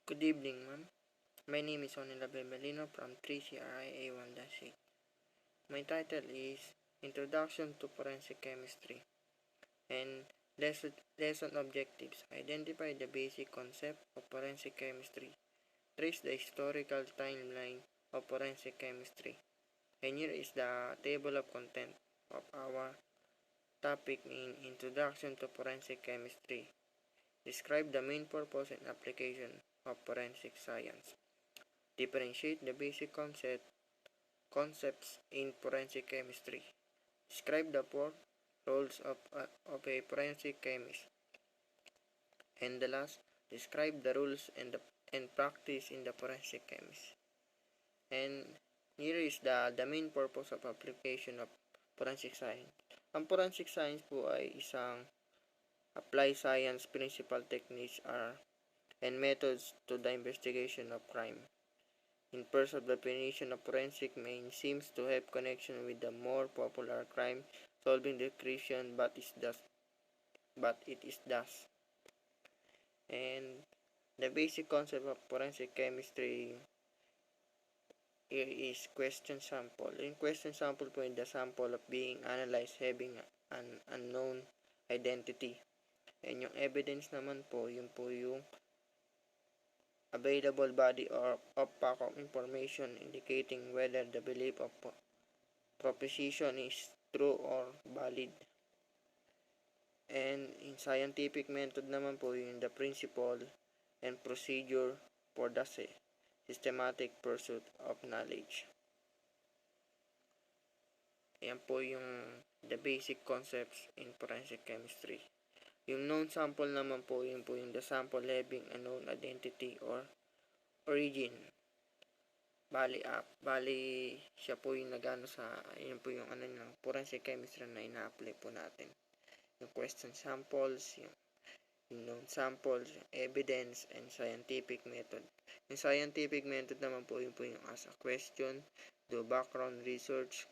Good evening, ma'am. My name is Onila Bebelino from 3CRI A1-8. My title is Introduction to Forensic Chemistry and lesson objectives. Identify the basic concept of forensic chemistry. Trace the historical timeline of forensic chemistry. And here is the table of content of our topic in Introduction to Forensic Chemistry. Describe the main purpose and application of forensic science. Differentiate the basic concepts in forensic chemistry. Describe the four roles of a forensic chemist. And the last, describe the rules and practice in the forensic chemist. And here is the main purpose of application of forensic science. Ang forensic science po ay isang applied science principal techniques and methods to the investigation of crime. In pursuit of definition of forensic main seems to have connection with the more popular crime solving description, but it is thus. And the basic concept of forensic chemistry here is question sample. In question sample po in the sample of being analyzed having an unknown identity. And yung evidence naman po, yun po yung available body or of pack of information indicating whether the belief of proposition is true or valid. And in scientific method naman po yung the principle and procedure for the systematic pursuit of knowledge. Ayan po yung the basic concepts in forensic chemistry. Yung known sample naman po, yun po yung the sample having a known identity or origin. Bali siya po yung nagano sa, yun po yung ng forensic chemistry na ina-apply po natin. Yung question samples, yung known samples, yung evidence, and scientific method. Yung scientific method naman po, yun po yung ask a question, do background research,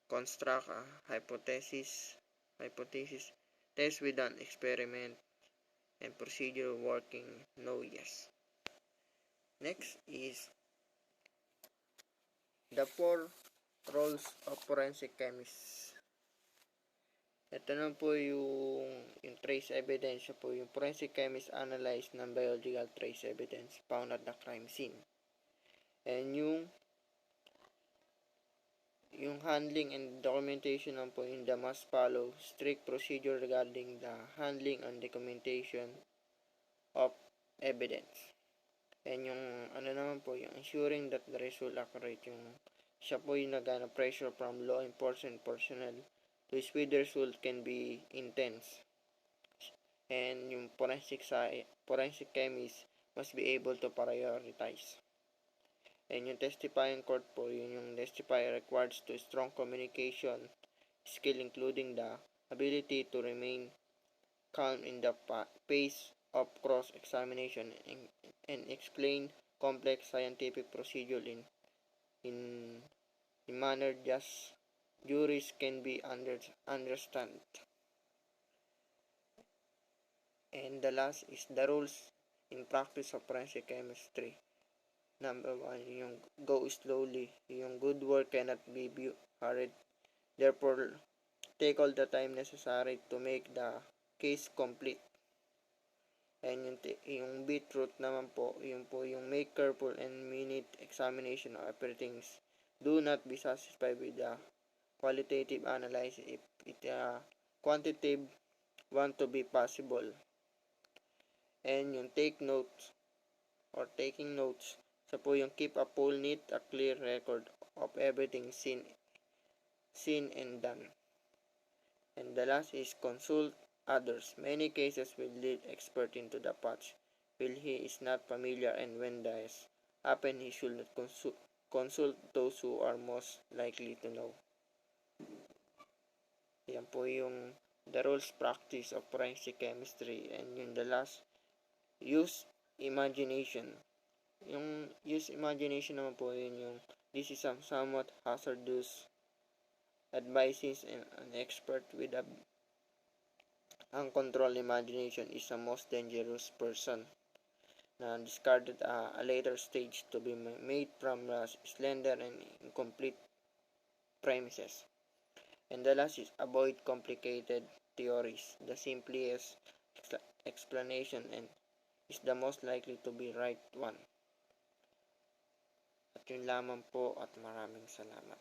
construct a hypothesis, test with an experiment, and procedure working, no yes. Next is the four roles of forensic chemists. Ito na po yung trace evidence po. Yung forensic chemist analyze ng biological trace evidence found at the crime scene. And yung handling and documentation naman po yung the must follow strict procedure regarding the handling and documentation of evidence. And yung naman po, yung ensuring that the result accurate, yung siya po yung nagana pressure from law enforcement personnel to speed the result can be intense. And yung forensic chemist must be able to prioritize. And yung testifying court po, yun yung testifier requires to strong communication skill including the ability to remain calm in the face of cross-examination and explain complex scientific procedure in manner just juries can be understand. And the last is the rules in practice of forensic chemistry. Number 1, yung go slowly. Yung good work cannot be hurried. Therefore, take all the time necessary to make the case complete. And yung beetroot naman po, yung make careful and minute examination of everything. Do not be satisfied with the qualitative analysis if it quantitative want to be possible. And yung taking notes, sa po yung keep a full, neat, a clear record of everything seen and done. And the last is consult others. Many cases will lead expert into the patch while he is not familiar, and when this happen, he should not consult those who are most likely to know. Yan po yung the rules practice of forensic chemistry. And yung the last, use imagination. Yung use imagination naman po yun yung this is somewhat hazardous advices an expert with a uncontrolled imagination is the most dangerous person. na discarded a later stage to be made from slender and incomplete premises. And the last is avoid complicated theories. The simplest explanation and is the most likely to be right one. At yun lamang po at maraming salamat.